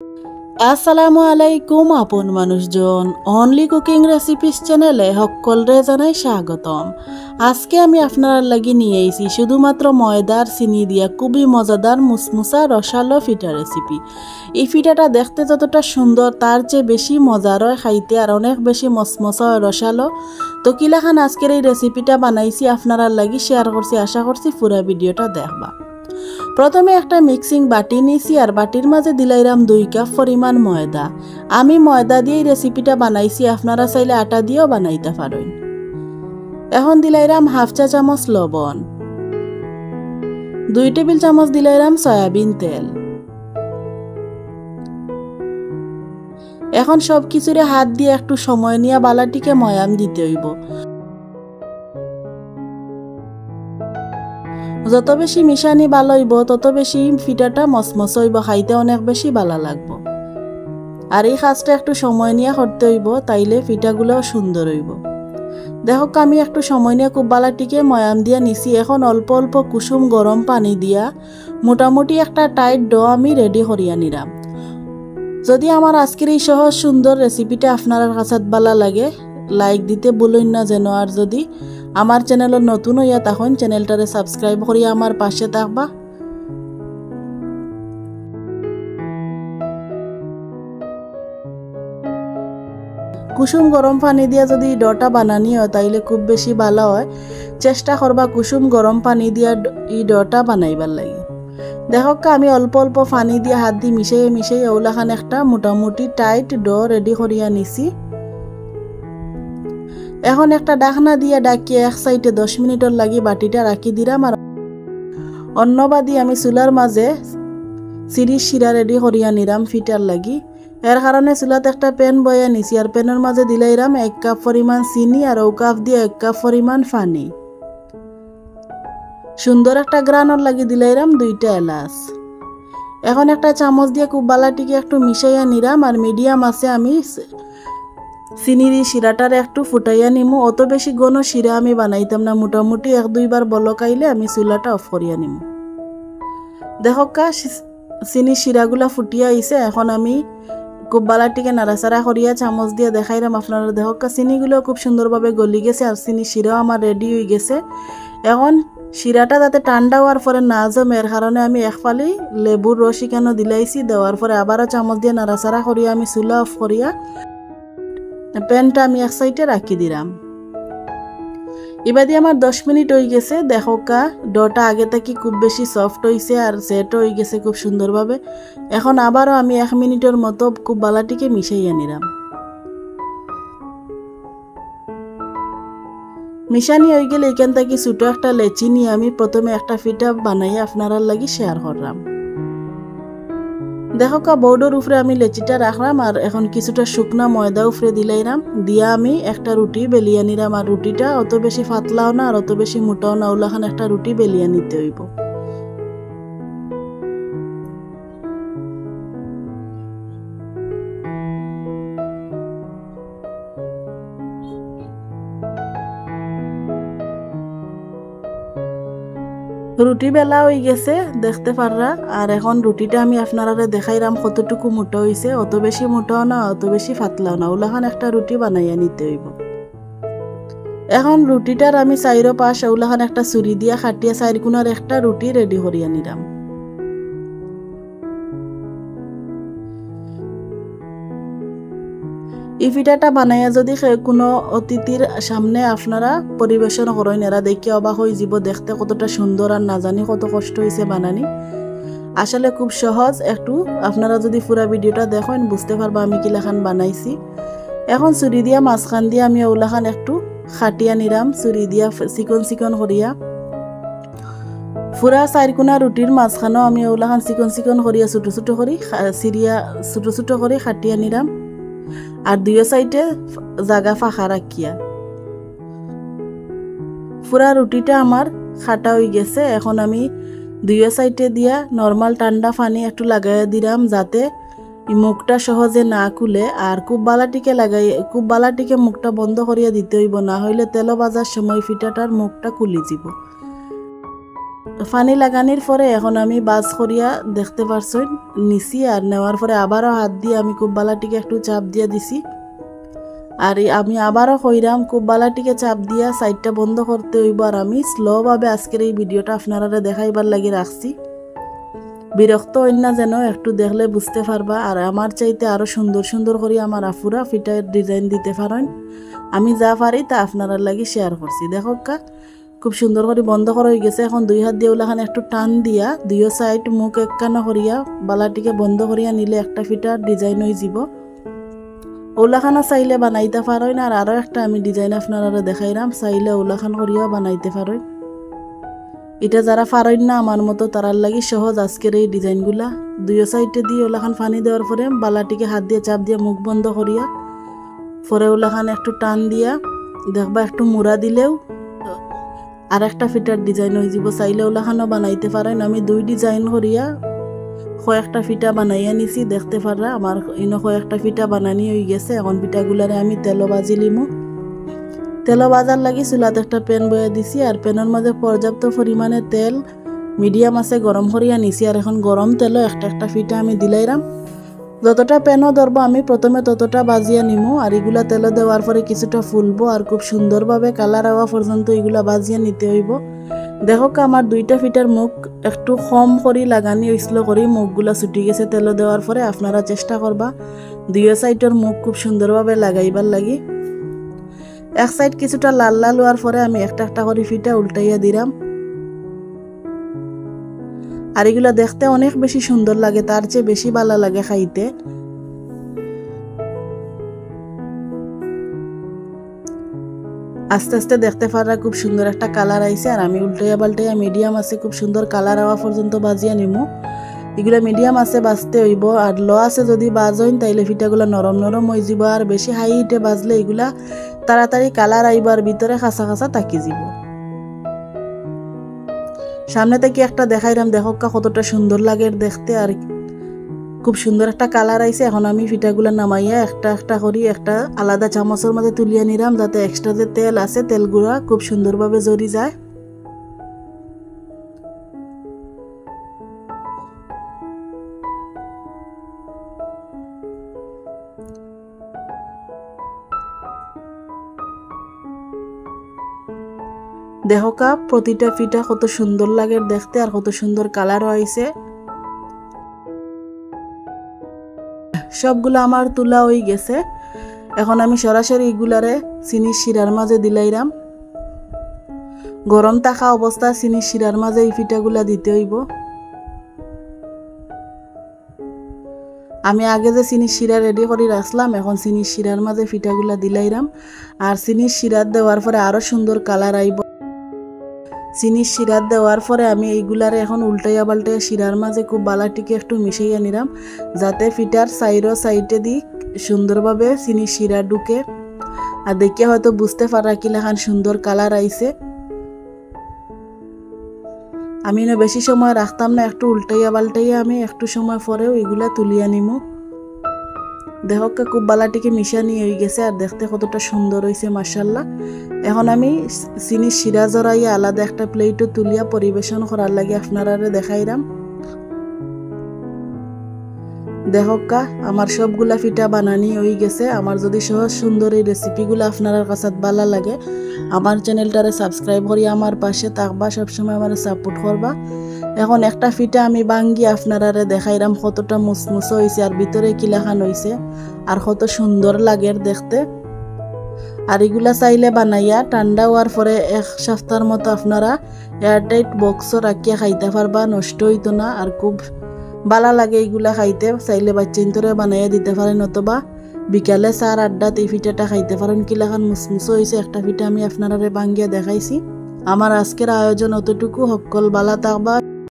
আসসালামু আলাইকুম আপন মানুষজন, অনলি কুকিং রেসিপিস চ্যানেলে সকলরে জানাই স্বাগতম। আজকে আমি আপনার লাগি নিয়ে এসেছি শুধুমাত্র ময়দার চিনি দিয়া খুবই মজাদার মুসমুসা রসালো ফিটা রেসিপি। এই ফিটাটা দেখতে যতটা সুন্দর তার চেয়ে বেশি মজার হয় খাইতে, আর অনেক বেশি মসমসা হয় রসালো। তো কিলাখান আজকের এই রেসিপিটা বানাইছি আপনার লাগি শেয়ার করছি, আশা করছি পুরা ভিডিওটা দেখবা। প্রথমে একটা মিক্সিং বাটি নিয়েছি, আর বাটির মাঝে দিলাইরাম 2 কাপ পরিমাণ ময়দা। আমি ময়দা দিয়ে রেসিপিটা বানাইছি, আপনারা চাইলে আটা দিয়েও বানাইতে পারেন। এখন দিলাইরাম 1/2 চা চামচ লবণ, 2 টেবিল চামচ দিলাইরাম সয়াবিন তেল। এখন সব কিছুরে হাত দিয়ে একটু সময় নিয়ে বালাটিকে ময়াম দিতে হইব। যত বেশি মিশানি ভালো হইব তত বেশি ফিটাটা মসমস হইব, খাইতে অনেক বেশি ভালো লাগবো। আর এই কাজটা একটু সময় নিয়ে করতে হইব, তাইলে ফিটাগুলোও সুন্দর হইব। দেখো আমি একটু সময় নিয়ে খুব বালাটিকে ময়াম দিয়া নিছি। এখন অল্প অল্প কুসুম গরম পানি দিয়া মোটামুটি একটা টাইট ডো আমি রেডি করিয়া নিলাম। যদি আমার আজকের এই সহজ সুন্দর রেসিপিটা আপনার কাছে ভালো লাগে, লাইক দিতে ভুলুন না যেন। আর যদি আমার চ্যানেলের নতুন হইয়া তখন চ্যানেলটারে সাবস্ক্রাইব করিয়া আমার পাশে থাকবা। কুসুম গরম পানি দিয়া যদি ডটা বানানি হয় তাইলে খুব বেশি ভালো হয়। চেষ্টা করবা কুসুম গরম পানি দিয়া এই ডটা বানাইবার লাগে। দেখো আমি অল্প অল্প পানি দিয়া হাত দিয়ে মিশাইয়ে মিশাইয়ে ওলাখান একটা মোটামুটি টাইট ডো রেডি করিয়া নিছি। এখন একটা ডাকনা দিয়ে ডাকিয়ে এক সাইডে 10 মিনিটের লাগি বাটিটা রাখি দিলাম। আর অন্য বাদি আমি চুলার মাঝে সিরিজ শিরা রেডি করিয়া নিলাম ফিটার লাগি। এর কারণে চুলাতে একটা প্যান বয়া নিছি, আর প্যানের মাঝে দিলাইরাম 1 কাপ পরিমাণ চিনি, আর 1 কাপ দিয়ে 1 কাপ পরিমাণ পানি। সুন্দর একটা গ্রানোর লাগি দিলাইরাম 2টা এলাচ। এখন একটা চামচ দিয়ে খুব বালাটিকে একটু মিশাইয়া নিলাম, আর মিডিয়াম আছে আমি চিনির শিরাটার একটু ফুটাইয়া নিমু। অত বেশি ঘন শিরা আমি বানাইতাম না, মোটামুটি 1-2 বার বলকাইলে আমি চুলাটা অফ করিয়া নিমু। দেখো চিনির শিরাগুলা ফুটিয়া আইছে। এখন আমি খুব বালাটিকে নাড়াচাড়া করিয়া চামচ দিয়ে দেখাইলাম আপনারা। দেখো চিনিগুলো খুব সুন্দরভাবে গলি গেছে, আর চিনির শিরাও আমার রেডি হয়ে গেছে। এখন শিরাটা যাতে ঠান্ডা হওয়ার পরে না জমে এর কারণে আমি একফালি লেবুর রস কেন দিলাইছি। দেওয়ার পরে আবারও চামচ দিয়ে নাড়াচাড়া করিয়া আমি চুলা অফ করিয়া প্যানটা আমি এক সাইডে রাখি দিলাম। এবারে আমার 10 মিনিট হয়ে গেছে। দেখো ডোটা আগে থেকে খুব বেশি সফট হয়েছে, আর সেট হয়ে গেছে খুব সুন্দরভাবে। এখন আবারও আমি 1 মিনিটের মতো খুব বালাটিকে মিশাইয়া নিলাম। মিশানি হয়ে গেলে এখান থেকে ছোট একটা লেচি নিয়ে আমি প্রথমে একটা ফিটা বানাইয়া আপনারা লাগি শেয়ার করলাম। দেখো বোর্ডের উপরে আমি লেচিটা রাখলাম, আর এখন কিছুটা শুকনা ময়দা উপরে দিলাইরাম। দিয়া আমি একটা রুটি বেলিয়া নিলাম। আর রুটিটা অত বেশি পাতলাও না আর অত বেশি মোটাও না, ওলাখান একটা রুটি বেলিয়া নিতে হইব। রুটি বেলা হয়ে গেছে দেখতে পাররা। আর এখন রুটিটা আমি আপনারা দেখাইলাম কতটুকু মোটা হয়েছে। অত বেশি মোটাও না অত বেশি পাতলাও না, ওলাখান একটা রুটি বানাইয়া নিতে হইব। এখন রুটিটার আমি 4 পাশ ওলাখান একটা ছুরি দিয়া খাটিয়া 4 কোণার একটা রুটি রেডি করিয়া নিলাম। এই পিঠাটা বানাইয়া যদি কোনো অতিথির সামনে আপনারা পরিবেশন করেন, এরা দেখে অবাক হয়ে যাব দেখতে কতটা সুন্দর, আর না জানি কত কষ্ট হয়েছে বানানি। আসলে খুব সহজ। একটু আপনারা যদি পুরা ভিডিওটা দেখেন বুঝতে পারবা আমি কিলাখান বানাইছি। এখন ছুরি দিয়া মাঝখান দিয়ে আমি ওলাখান একটু খাটিয়া নিলাম ছুরি দিয়া চিকন চিকন করিয়া। পুরা 4 কোণা রুটির মাঝখানেও আমি ওলাখান চিকন চিকন করিয়া ছোট ছোট করি সিরিয়া ছোট ছোট করে খাটিয়া নিলাম। আর 2 সাইডে জায়গা ফাঁকা রাখিয়া পুরা রুটিটা আমার খাটা হয়ে গেছে। এখন আমি 2 সাইডে দিয়া নর্মাল ঠান্ডা পানি একটু লাগাইয়া দিলাম, যাতে মুখটা সহজে না খুলে। আর খুব বালাটিকে মুখটা বন্ধ করিয়া দিতে হইব, না হইলে তেল ভাজার সময় ফিটাটার মুখটা খুলি যাব। পানি লাগানির পরে এখন আমি বাজ করিয়া দেখতে পারছেন নিছি, আর নেওয়ার পরে আবারও হাত দিয়ে আমি খুব বালাটিকে একটু চাপ দিয়ে দিছি। আর আমি আবারও কইরাম খুব বালাটিকে চাপ দিয়া সাইডটা বন্ধ করতে হইব। আর আমি স্লোভাবে আজকের এই ভিডিওটা আপনারা দেখাইবার লাগি রাখছি, বিরক্ত হইন না যেন, একটু দেখলে বুঝতে পারবা। আর আমার চাইতে আরও সুন্দর সুন্দর করে আমার আফুরা ফিটার ডিজাইন দিতে পারেন। আমি যা পারি তা আপনারা লাগি শেয়ার করছি। দেখো খুব সুন্দর করে বন্ধ করা হয়ে গেছে। এখন দুই হাত দিয়ে ওলাখান একটু টান দিয়া দুইও সাইড মুখ একখানা করিয়া বালাটিকে বন্ধ করিয়া নিলে একটা ফিটার ডিজাইন হয়ে যাব। ওলাখানা চাইলে বানাইতে পারেন। আর আরও একটা আমি ডিজাইন আপনারা দেখাইলাম, চাইলে ওলাখান করিয়া বানাইতে পারেন। এটা যারা পারেন না আমার মতো তারার লাগি সহজ আজকের এই ডিজাইনগুলা। দুইও সাইডে দিয়ে ওলাখান পানি দেওয়ার পরে বালাটিকে হাত দিয়ে চাপ দিয়ে মুখ বন্ধ করিয়া পরে ওলাখান একটু টান দিয়া দেখবা একটু মুড়া দিলেও আর একটা ফিটার ডিজাইন হয়ে যাব। চাইলে ওলাখানও বানাইতে পারেন। আমি দুই ডিজাইন করিয়া কয়েকটা ফিটা বানাইয়া নিছি, দেখতে পারা আমার ইনো কয়েকটা ফিটা বানানি হয়ে গেছে। এখন ফিটাগুলারে আমি তেলও বাজি লিমু। তেল বাজার লাগি চুলাতে একটা প্যান বয়ে দিছি, আর প্যানের মাঝে পর্যাপ্ত পরিমাণে তেল মিডিয়াম আছে গরম করিয়া নিছি। আর এখন গরম তেলও একটা একটা ফিটা আমি দিলাইরাম। যতটা প্যানও ধরবো আমি প্রথমে ততটা বাজিয়া নিমু। আর এগুলা তেলে দেওয়ার পরে কিছুটা ফুলবো, আর খুব সুন্দরভাবে কালার হওয়া পর্যন্ত এগুলা বাজিয়া নিতে হইব। দেখো আমার দুইটা ফিটার মুখ একটু কম করি লাগানি হয়েছিল করি মুখগুলা ছুটি গেছে তেলে দেওয়ার পরে। আপনারা চেষ্টা করবা দুইও সাইডের মুখ খুব সুন্দরভাবে লাগাইবার লাগি। এক সাইড কিছুটা লাল লাল হওয়ার পরে আমি একটা একটা করে ফিটা উল্টাইয়া দিলাম। আর এগুলো দেখতে অনেক বেশি সুন্দর লাগে, তার চেয়ে বেশি ভালো লাগে খাইতে। আস্তে আস্তে দেখতে পারা খুব সুন্দর একটা কালার আইছে। আর আমি উল্টাইয়া পাল্টাইয়া মিডিয়াম আছে খুব সুন্দর কালার হওয়া পর্যন্ত বাজিয়া নিমু। এগুলা মিডিয়াম আছে বাজতে হইব। আর লো আছে যদি বাজ হইন তাইলে ফিটাগুলো নরম নরম হয়ে যাব। আর বেশি হাই হিটে বাজলে এগুলা তাড়াতাড়ি কালার আইবার ভিতরে খাসা খাসা তাকি যাব। সামনে থেকে একটা দেখাইলাম, দেখো কতটা সুন্দর লাগে দেখতে। আর খুব সুন্দর একটা কালার আইছে। এখন আমি ফিটাগুলো নামাইয়া একটা একটা করি একটা আলাদা চামচের মধ্যে তুলিয়া নিলাম, যাতে এক্সট্রা যে তেল আছে তেলগুলা খুব সুন্দরভাবে জড়ি যায়। দেখো প্রতিটা ফিটা কত সুন্দর লাগে দেখতে, আর কত সুন্দর কালারও আইছে। সবগুলো আমার তুলা হয়ে গেছে। এখন আমি সরাসরি এগুলারে চিনির শিরার মাঝে দিলাইরাম। গরম থাকা অবস্থা চিনির শিরার মাঝে এই ফিটাগুলা দিতে হইব। আমি আগে যে চিনির শিরা রেডি করে রাখলাম, এখন চিনির শিরার মাঝে ফিটাগুলা দিলাইরাম। আর চিনির শিরা দেওয়ার পরে আরো সুন্দর কালার আইব। চিনির শিরা দেওয়ার পরে আমি এইগুলারে এখন উল্টাইয়া পাল্টাইয়া শিরার মাঝে খুব বালাটিকে একটু মিশাইয়া নিলাম, যাতে ফিটার সাইডে দি সুন্দরভাবে চিনির শিরা ঢুকে। আর দেখিয়া হয়তো বুঝতে পারা কিলাখান সুন্দর কালার আইছে। আমি বেশি সময় রাখতাম না, একটু উল্টাইয়া পাল্টাইয়া আমি একটু সময় পরেও এগুলা তুলিয়া নিমু। দেখো খুব বালাটিকে মিশানি হয়ে গেছে। আর দেখতে কতটা সুন্দর হয়েছে মাশাআল্লাহ। এখন আমি চিনির শিরা জড়াইয়া আলাদা একটা প্লেটও তুলিয়া পরিবেশন করার লাগে আপনারা দেখাইলাম। দেখো আমার সবগুলা ফিটা বানানি হয়ে গেছে। আমার যদি সহজ সুন্দর এই রেসিপিগুলো আপনার কাছে ভালো লাগে, আমার চ্যানেলটারে সাবস্ক্রাইব করি আমার পাশে থাকবা, সবসময় আমার সাপোর্ট করবা। এখন একটা ফিটা আমি ভাঙ্গি আপনারা দেখাইলাম কতটা মুসমুস হয়েছে আর ভিতরে কিলাখান হয়েছে, আর কত সুন্দর লাগে দেখতে। আর এগুলা চাইলে বানাইয়া ঠান্ডা হওয়ার পরে এক সপ্তাহের মতো আপনারা এয়ারটাইট বক্সও রাখিয়া খাইতে পারবা, নষ্ট হইতো না। আর খুব ভালো লাগে এইগুলা খাইতে। চাইলে বাচ্চাইন্তরে বানাইয়া দিতে পারেন, অথবা বিকালে চার আড্ডাত এই ফিটাটা খাইতে পারেন। কিলাখান মুসমুসো হয়েছে। একটা ফিটা আমি আপনারা ভাঙ্গিয়া দেখাইছি। আমার আজকের আয়োজন অতটুকু। সকল ভালো থাকবা।